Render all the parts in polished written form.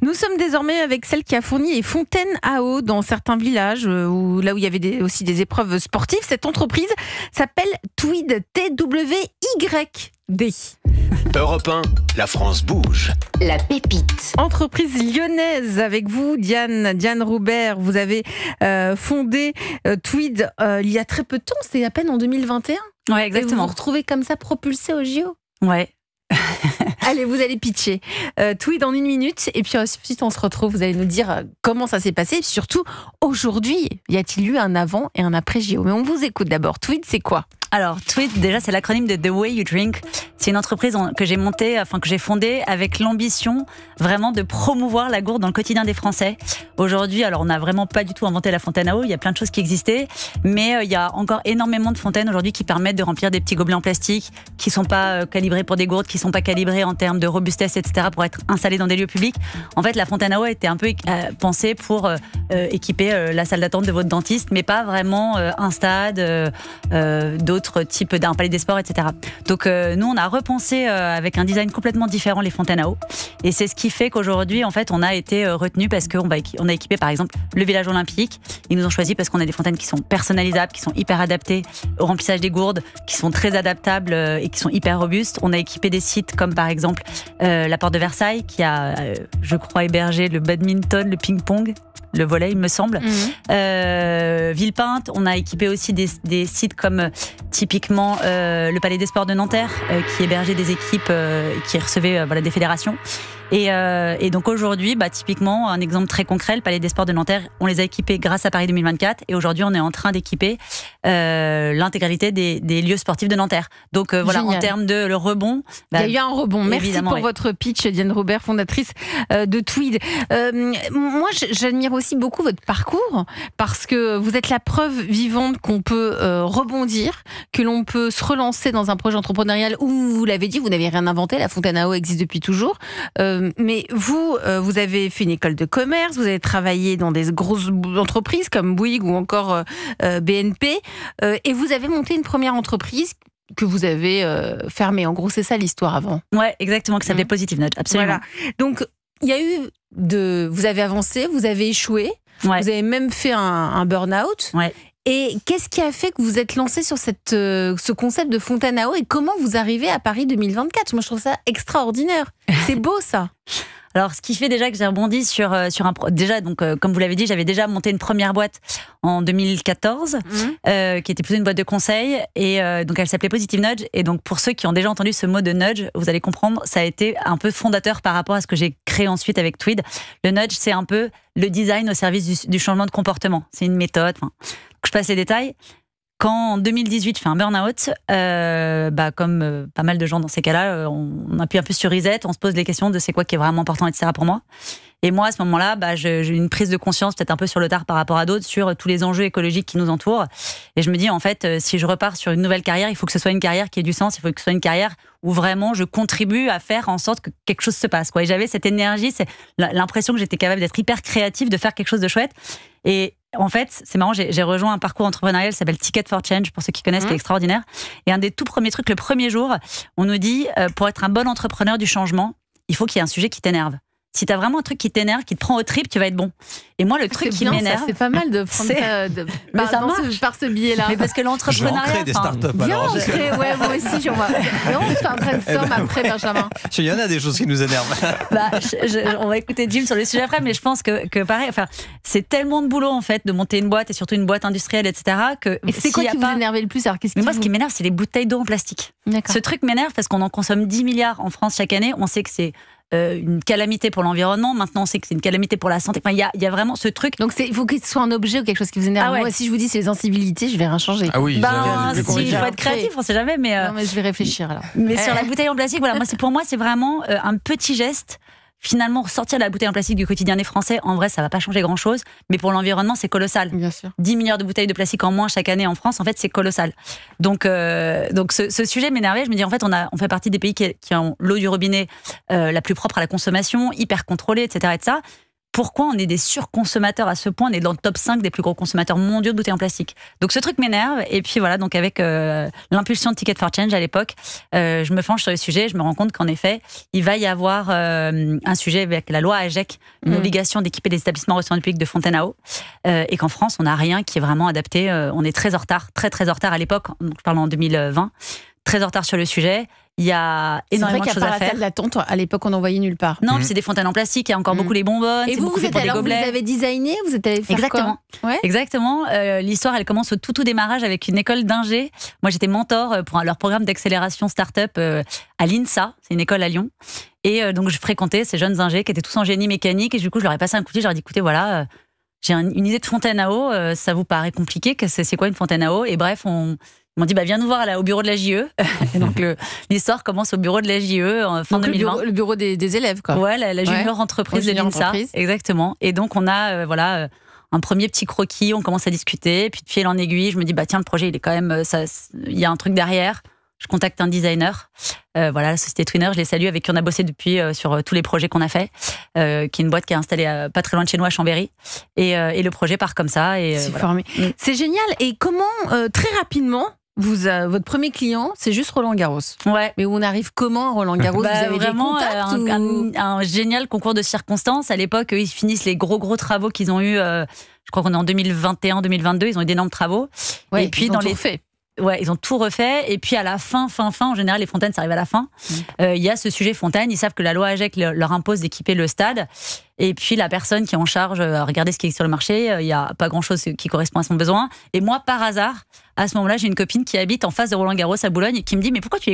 Nous sommes désormais avec celle qui a fourni les fontaines à eau dans certains villages, là où il y avait aussi des épreuves sportives. Cette entreprise s'appelle Tweed, T-W-Y-D. Europe 1, la France bouge. La pépite. Entreprise lyonnaise avec vous, Diane Roubert. Vous avez fondé Tweed il y a très peu de temps, c'était à peine en 2021. Ouais, exactement. Et vous vous retrouvez comme ça propulsé au JO. Ouais. Allez, vous allez pitcher Tweed en 1 minute et puis ensuite on se retrouve. Vous allez nous dire comment ça s'est passé. Surtout, aujourd'hui, y a-t-il eu un avant et un après JO? Mais on vous écoute d'abord. Tweed, c'est quoi? Alors, Tweed, déjà, c'est l'acronyme de The Way You Drink. C'est une entreprise que j'ai fondée avec l'ambition vraiment de promouvoir la gourde dans le quotidien des Français. Aujourd'hui, alors on n'a vraiment pas du tout inventé la fontaine à eau. Il y a plein de choses qui existaient, mais il y a encore énormément de fontaines aujourd'hui qui permettent de remplir des petits gobelets en plastique, qui sont pas calibrés pour des gourdes, qui sont pas calibrés en termes de robustesse, etc., pour être installés dans des lieux publics. En fait, la fontaine à eau était un peu pensée pour équiper la salle d'attente de votre dentiste, mais pas vraiment un stade, d'autres types d'un palais des sports, etc. Donc nous, on a repensé avec un design complètement différent les fontaines à eau, et c'est ce qui fait qu'aujourd'hui, en fait, on a été retenu parce qu'on a équipé par exemple le village olympique. Ils nous ont choisi parce qu'on a des fontaines qui sont personnalisables, qui sont hyper adaptées au remplissage des gourdes, qui sont très adaptables et qui sont hyper robustes. On a équipé des sites comme par exemple la porte de Versailles qui a, je crois, hébergé le badminton, le ping-pong, le volley, il me semble. Villepinte, on a équipé aussi des sites comme typiquement le Palais des Sports de Nanterre qui hébergeait des équipes qui recevaient des fédérations. Et donc aujourd'hui, typiquement, un exemple très concret, le Palais des Sports de Nanterre, on les a équipés grâce à Paris 2024 et aujourd'hui on est en train d'équiper l'intégralité des lieux sportifs de Nanterre. Donc voilà, en termes de le rebond. Il y a eu un rebond. Merci pour votre pitch, Diane Roubert, fondatrice de Tweed. Moi, j'admire aussi beaucoup votre parcours parce que vous êtes la preuve vivante qu'on peut rebondir, que l'on peut se relancer dans un projet entrepreneurial où, vous l'avez dit, vous n'avez rien inventé, la fontaine à eau existe depuis toujours. Mais vous avez fait une école de commerce, vous avez travaillé dans des grosses entreprises comme Bouygues ou encore BNP, et vous avez monté une première entreprise que vous avez fermée. En gros, c'est ça l'histoire avant. Ouais, exactement, qui s'appelait Positive Nudge, absolument. Voilà. Donc, il y a eu vous avez avancé, vous avez échoué, vous avez même fait un burn-out. Ouais. Et qu'est-ce qui a fait que vous êtes lancé sur ce concept de fontaine à eau et comment vous arrivez à Paris 2024? Moi, je trouve ça extraordinaire. C'est beau, ça. Alors, ce qui fait déjà que j'ai rebondi sur déjà, donc, comme vous l'avez dit, j'avais déjà monté une première boîte en 2014, qui était plutôt une boîte de conseil, et donc elle s'appelait Positive Nudge. Et donc, pour ceux qui ont déjà entendu ce mot de nudge, vous allez comprendre, ça a été un peu fondateur par rapport à ce que j'ai créé ensuite avec Tweed. Le nudge, c'est un peu le design au service du changement de comportement. C'est une méthode. Je passe les détails. Quand en 2018 je fais un burn-out, comme pas mal de gens dans ces cas-là, on appuie un peu sur reset, on se pose les questions de c'est quoi qui est vraiment important, etc. pour moi. Et moi, à ce moment-là, j'ai une prise de conscience, peut-être un peu sur le tard par rapport à d'autres, sur tous les enjeux écologiques qui nous entourent. Et je me dis, en fait, si je repars sur une nouvelle carrière, il faut que ce soit une carrière qui ait du sens, il faut que ce soit une carrière où vraiment je contribue à faire en sorte que quelque chose se passe, quoi. Et j'avais cette énergie, c'est l'impression que j'étais capable d'être hyper créative, de faire quelque chose de chouette. Et en fait, c'est marrant, j'ai rejoint un parcours entrepreneurial qui s'appelle Ticket for Change, pour ceux qui connaissent, qui est extraordinaire. Et un des tout premiers trucs, le premier jour, on nous dit, pour être un bon entrepreneur du changement, il faut qu'il y ait un sujet qui t'énerve. Si t'as vraiment un truc qui t'énerve, qui te prend au trip, tu vas être bon. Et moi, le truc qui m'énerve... C'est pas mal de prendre ça par ce biais-là. Mais parce que l'entrepreneuriat... Je vais en créer des startups. Viens, ouais, moi aussi, j'en vois. On se fait un brainstorm après, Benjamin. Il y en a des choses qui nous énervent. On va écouter Jim sur le sujet après, mais je pense que pareil, c'est tellement de boulot, en fait, de monter une boîte, et surtout une boîte industrielle, etc. Et c'est quoi qui vous énerve le plus? Mais moi, ce qui m'énerve, c'est les bouteilles d'eau en plastique. Ce truc m'énerve parce qu'on en consomme 10 milliards en France chaque année. On sait que c'est une calamité pour l'environnement. Maintenant, on sait que c'est une calamité pour la santé. Enfin, il y a vraiment ce truc. Donc, il faut que ce soit un objet ou quelque chose qui vous énerve. Moi, si je vous dis c'est les incivilités, je vais rien changer. Ah oui. Il faut être créatif, on sait jamais. Non, mais je vais réfléchir alors. Mais sur la bouteille en plastique, voilà, pour moi, c'est vraiment un petit geste. Finalement, sortir la bouteille en plastique du quotidien des Français, en vrai, ça va pas changer grand-chose. Mais pour l'environnement, c'est colossal. Bien sûr. 10 milliards de bouteilles de plastique en moins chaque année en France, en fait, c'est colossal. Donc ce sujet m'énervait. Je me dis, en fait, on fait partie des pays qui ont l'eau du robinet la plus propre à la consommation, hyper contrôlée, etc. pourquoi on est des surconsommateurs à ce point, on est dans le top 5 des plus gros consommateurs mondiaux de bouteilles en plastique. Donc ce truc m'énerve, et puis voilà, donc avec l'impulsion de Ticket for Change à l'époque, je me penche sur le sujet, je me rends compte qu'en effet, il va y avoir un sujet avec la loi AGEC, une obligation d'équiper les établissements recevant du public de fontaines à eau, et qu'en France, on n'a rien qui est vraiment adapté, on est très en retard, très en retard à l'époque, donc je parle en 2020, très en retard sur le sujet. Il y a énormément de choses à faire. C'est vrai qu'il n'y a pas la salle d'attente, à l'époque, on n'en voyait nulle part. Non, c'est des fontaines en plastique, il y a encore beaucoup les bonbonnes. Et vous avez designé, vous êtes allé faire Exactement. Quoi ouais. Exactement. L'histoire, elle commence au tout démarrage avec une école d'ingé. Moi, j'étais mentor pour leur programme d'accélération start-up à l'INSA, c'est une école à Lyon. Et donc, je fréquentais ces jeunes ingés qui étaient tous en génie mécanique. Et du coup, je leur ai passé un coup de fil, je leur ai dit, écoutez, voilà, j'ai une idée de fontaine à eau, ça vous paraît compliqué, c'est quoi une fontaine à eau? Et bref, ils m'ont dit, viens nous voir au bureau de la JE. Et donc, l'histoire commence au bureau de la JE en fin 2020. Le bureau des élèves, quoi. Ouais, la junior entreprise de l'INSA. Exactement. Et donc, on a, un premier petit croquis, on commence à discuter. Et puis, de fil en aiguille, je me dis, tiens, le projet, il est quand même, il y a un truc derrière. Je contacte un designer. La société Twinner, je les salue, avec qui on a bossé depuis sur tous les projets qu'on a fait, qui est une boîte qui est installée pas très loin de chez nous, à Chambéry. Et le projet part comme ça. C'est formé. C'est génial. Et comment, très rapidement, votre premier client, c'est juste Roland Garros. Ouais. Mais on arrive comment à Roland Garros? Vous avez vraiment des contacts un génial concours de circonstances. À l'époque, ils finissent les gros travaux qu'ils ont eu. Je crois qu'on est en 2021-2022. Ils ont eu d'énormes travaux. Ouais, et puis ils ont tout fait. Ouais, ils ont tout refait. Et puis à la fin, en général, les fontaines, ça arrive à la fin. Il y a ce sujet fontaine. Ils savent que la loi AGEC leur impose d'équiper le stade. Et puis la personne qui est en charge, regardez ce qui est sur le marché, il n'y a pas grand-chose qui correspond à son besoin. Et moi, par hasard, à ce moment-là, j'ai une copine qui habite en face de Roland Garros à Boulogne et qui me dit, mais pourquoi tu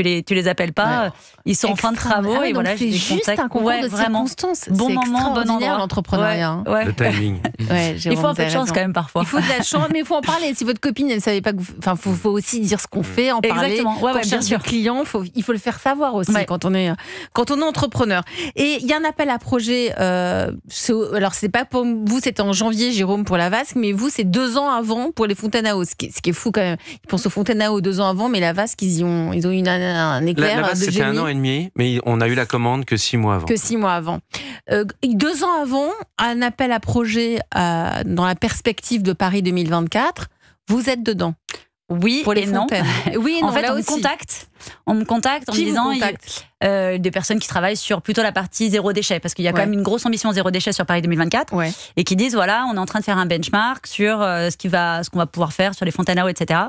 les appelles pas? Ils sont en fin de travaux. Et voilà, c'est juste un concours de circonstances. Bon moment, bon endroit. L'entrepreneuriat. Ouais. Le timing. Il faut un peu de chance quand même parfois. Il faut de la chance, mais il faut en parler. Si votre copine, elle ne savait pas que faut aussi dire ce qu'on fait, en parler. Exactement. Quand on cherche le client, il faut le faire savoir aussi quand on est entrepreneur. Et il y a un appel à projet. Alors, c'est pas pour vous, c'était en janvier, Jérôme, pour la Vasque, mais vous, c'est 2 ans avant pour les fontaines à eau. Ce qui est fou quand même. Ils pensent aux fontaines à eau 2 ans avant, mais la Vasque, ils ont eu un éclair. La Vasque, c'était 1 an et demi, mais on a eu la commande que 6 mois avant. 2 ans avant, un appel à projet dans la perspective de Paris 2024. Vous êtes dedans. Oui, pour les fontaines. Oui et non. En fait, là on me contacte en me disant des personnes qui travaillent sur plutôt la partie zéro déchet, parce qu'il y a quand même une grosse ambition zéro déchet sur Paris 2024, et qui disent voilà, on est en train de faire un benchmark sur ce qu'on va pouvoir faire sur les fontaines à eau, etc.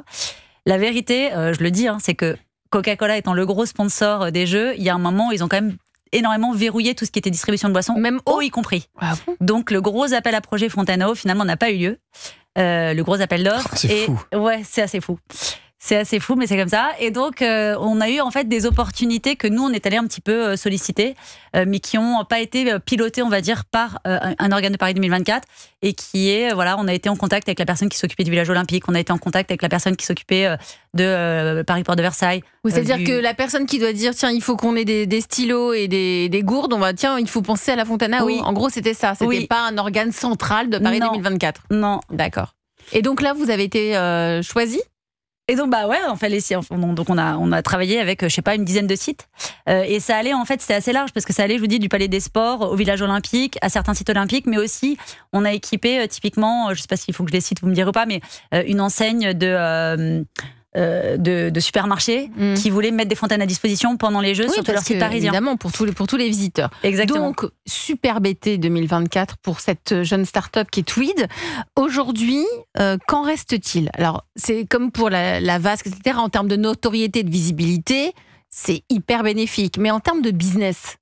La vérité, je le dis, c'est que Coca-Cola étant le gros sponsor des Jeux, il y a un moment où ils ont quand même énormément verrouillé tout ce qui était distribution de boissons, même eau y compris. Ah bon? Donc le gros appel à projet fontaine à eau finalement n'a pas eu lieu. Le gros appel d'offres. C'est fou. Ouais, c'est assez fou. C'est assez fou, mais c'est comme ça. Et donc, on a eu en fait des opportunités que nous, on est allé un petit peu solliciter, mais qui n'ont pas été pilotées, on va dire, par un organe de Paris 2024. Et qui est, on a été en contact avec la personne qui s'occupait du village olympique, on a été en contact avec la personne qui s'occupait de Paris Port de Versailles. C'est-à-dire que la personne qui doit dire, tiens, il faut qu'on ait des stylos et des gourdes, tiens, il faut penser à la fontaine à eau. En gros, c'était ça. C'était pas un organe central de Paris 2024. Non. D'accord. Et donc là, vous avez été choisi? Et donc donc on a travaillé avec une dizaine de sites, et ça allait, en fait, c'était assez large, parce que ça allait, je vous dis, du Palais des Sports au village olympique, à certains sites olympiques, mais aussi on a équipé typiquement, je sais pas s'il faut que je les cite, vous me direz pas, mais une enseigne de supermarchés qui voulaient mettre des fontaines à disposition pendant les Jeux sur leur site parisien. Évidemment, pour tous les visiteurs. Exactement. Donc, superbe été 2024 pour cette jeune start-up qui est Tweed. Aujourd'hui, qu'en reste-t-il? Alors, c'est comme pour la Vasque, etc. En termes de notoriété, de visibilité, c'est hyper bénéfique. Mais en termes de business,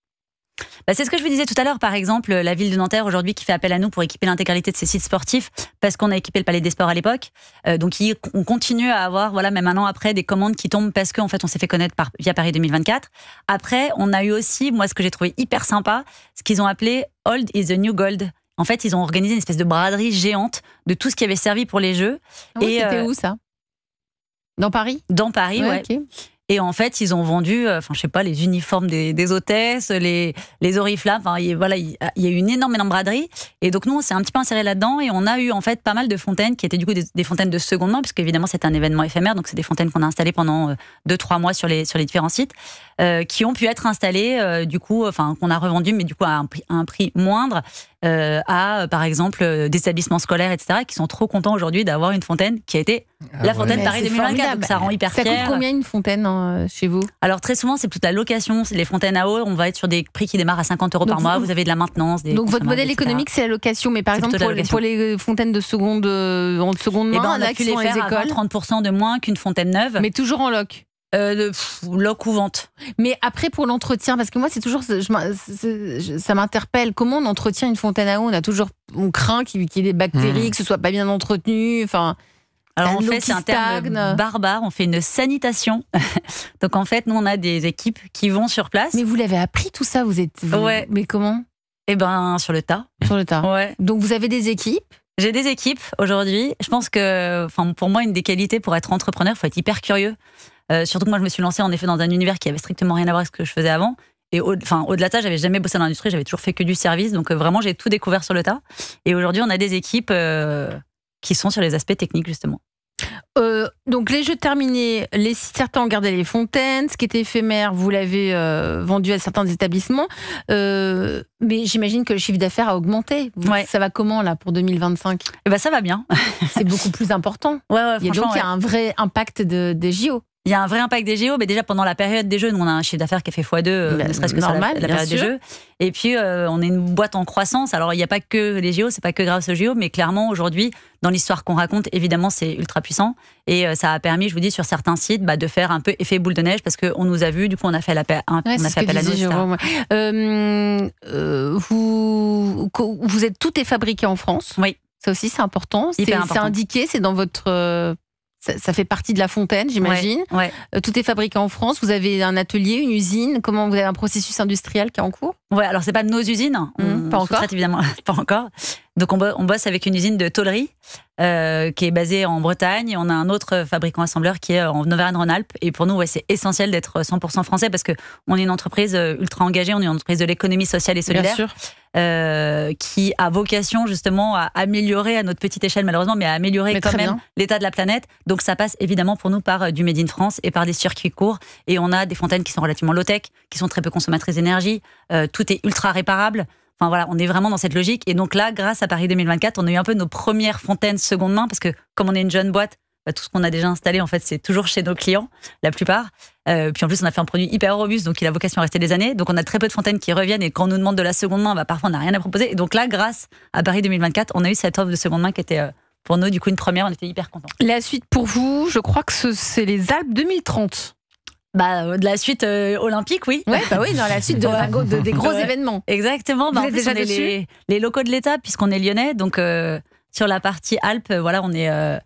c'est ce que je vous disais tout à l'heure, par exemple, la ville de Nanterre aujourd'hui qui fait appel à nous pour équiper l'intégralité de ses sites sportifs, parce qu'on a équipé le Palais des Sports à l'époque. Donc on continue à avoir, même un an après, des commandes qui tombent parce qu'en fait on s'est fait connaître via Paris 2024. Après, on a eu aussi, moi, ce que j'ai trouvé hyper sympa, ce qu'ils ont appelé Old is the New Gold. En fait, ils ont organisé une espèce de braderie géante de tout ce qui avait servi pour les Jeux. Et c'était où ça? Dans Paris? Dans Paris, ouais. Okay. Et en fait, ils ont vendu, les uniformes des hôtesses, les oriflammes. Il y a eu une énorme braderie. Et donc, nous, on s'est un petit peu inséré là-dedans. Et on a eu, en fait, pas mal de fontaines qui étaient, du coup, des fontaines de seconde main, puisque, évidemment, c'est un événement éphémère. Donc, c'est des fontaines qu'on a installées pendant 2-3 mois sur les différents sites, qui ont pu être installées, qu'on a revendues, mais du coup, à un prix moindre. à, par exemple, des établissements scolaires, etc., qui sont trop contents aujourd'hui d'avoir une fontaine qui a été la fontaine Paris 2024. Donc ça rend hyper fier. Ça coûte combien une fontaine chez vous? Alors très souvent, c'est toute la location. Les fontaines à eau, on va être sur des prix qui démarrent à 50 € par mois. Vous avez de la maintenance. Donc votre modèle économique, c'est la location. Mais par exemple, pour les fontaines de seconde main, on a pu les faire à 30% de moins qu'une fontaine neuve. Mais toujours en loc. Loc ou vente. Mais après pour l'entretien, parce que moi c'est toujours ça m'interpelle. Comment on entretient une fontaine à eau? On craint qu'il y ait des bactéries, que ce soit pas bien entretenu. Enfin, alors en fait c'est un terme barbare. On fait une sanitation. Donc en fait nous on a des équipes qui vont sur place. Mais vous l'avez appris tout ça? Ouais. Mais comment? Eh ben sur le tas. Sur le tas. Ouais. Donc vous avez des équipes? J'ai des équipes aujourd'hui. Je pense que, pour moi, une des qualités pour être entrepreneur, il faut être hyper curieux. Surtout que moi, je me suis lancée en effet dans un univers qui avait strictement rien à voir avec ce que je faisais avant. Et au-delà de ça, j'avais jamais bossé dans l'industrie, j'avais toujours fait que du service. Donc vraiment, j'ai tout découvert sur le tas. Et aujourd'hui, on a des équipes qui sont sur les aspects techniques, justement. Donc les jeux terminés, certains ont gardé les fontaines, ce qui était éphémère, vous l'avez vendu à certains établissements, mais j'imagine que le chiffre d'affaires a augmenté. Ouais. Ça va comment là pour 2025? Ça va bien. C'est beaucoup plus important. Ouais, il y a un vrai impact des JO. Il y a un vrai impact des JO, mais déjà pendant la période des Jeux, nous on a un chiffre d'affaires qui a fait x2, ne serait-ce que normal, la période des Jeux. Et puis on est une boîte en croissance. Alors il n'y a pas que les JO, c'est pas que grâce aux JO, mais clairement aujourd'hui, dans l'histoire qu'on raconte, évidemment c'est ultra puissant. Et ça a permis, je vous dis, sur certains sites, de faire un peu effet boule de neige parce qu'on nous a vus, du coup on a fait appel à nous. Vous êtes tout est fabriqué en France. Oui. Ça aussi c'est important. C'est indiqué, c'est dans votre. Ça fait partie de la fontaine, j'imagine. Ouais. Tout est fabriqué en France. Vous avez un atelier, une usine. Comment vous avez un processus industriel qui est en cours? Ouais, alors c'est pas nos usines. Pas encore. Évidemment, pas encore. Donc on bosse avec une usine de tôlerie qui est basée en Bretagne. On a un autre fabricant assembleur qui est en Auvergne-Rhône-Alpes. Et pour nous, c'est essentiel d'être 100% français parce que on est une entreprise ultra engagée. On est une entreprise de l'économie sociale et solidaire. Bien sûr. Qui a vocation justement à améliorer à notre petite échelle malheureusement, mais à améliorer quand même l'état de la planète. Donc ça passe évidemment pour nous par du Made in France et par des circuits courts. Et on a des fontaines qui sont relativement low-tech, qui sont très peu consommatrices d'énergie. Tout est ultra réparable. Enfin voilà, on est vraiment dans cette logique. Et donc là, grâce à Paris 2024, on a eu un peu nos premières fontaines seconde main parce que comme on est une jeune boîte, tout ce qu'on a déjà installé, en fait, c'est toujours chez nos clients, la plupart. Puis en plus, on a fait un produit hyper robuste, donc il a vocation à rester des années. Donc on a très peu de fontaines qui reviennent et quand on nous demande de la seconde main, parfois on n'a rien à proposer. Et donc là, grâce à Paris 2024, on a eu cette offre de seconde main qui était pour nous, du coup, une première. On était hyper contents. La suite pour vous, je crois que c'est les Alpes 2030. De la suite olympique, oui. Ouais, oui, dans la suite des gros événements. Exactement. Vous êtes déjà dessus les locaux de l'État, puisqu'on est lyonnais. Donc sur la partie Alpes, on est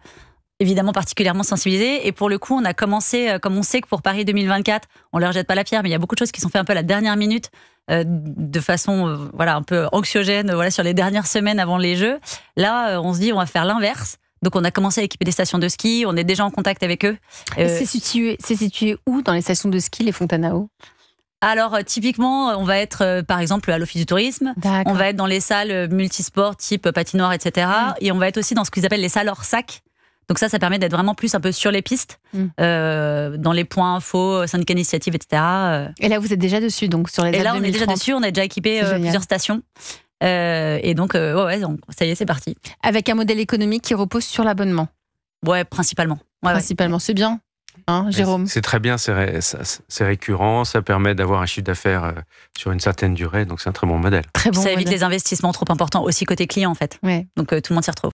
évidemment particulièrement sensibilisés. Et pour le coup, on a commencé, comme on sait que pour Paris 2024, on leur jette pas la pierre, mais il y a beaucoup de choses qui sont faites un peu à la dernière minute, de façon un peu anxiogène, sur les dernières semaines avant les Jeux. Là, on se dit, on va faire l'inverse. Donc on a commencé à équiper des stations de ski, on est déjà en contact avec eux. C'est situé où dans les stations de ski, les fontaines à eau? Alors typiquement, on va être par exemple à l'Office du tourisme, on va être dans les salles multisports type patinoire, etc. Et on va être aussi dans ce qu'ils appellent les salles hors sac. Donc ça permet d'être vraiment plus un peu sur les pistes, dans les points info, syndicats d'initiative, etc. Et là, vous êtes déjà dessus, donc sur les Alpes 2030. Et là, on est déjà dessus, on a déjà équipé plusieurs stations. Et donc, ça y est, c'est parti. Avec un modèle économique qui repose sur l'abonnement. Ouais, principalement. Principalement, c'est bien. Jérôme? C'est très bien, c'est récurrent, ça permet d'avoir un chiffre d'affaires sur une certaine durée, donc c'est un très bon modèle. Ça évite les investissements trop importants, aussi côté client en fait. Ouais. Donc tout le monde s'y retrouve.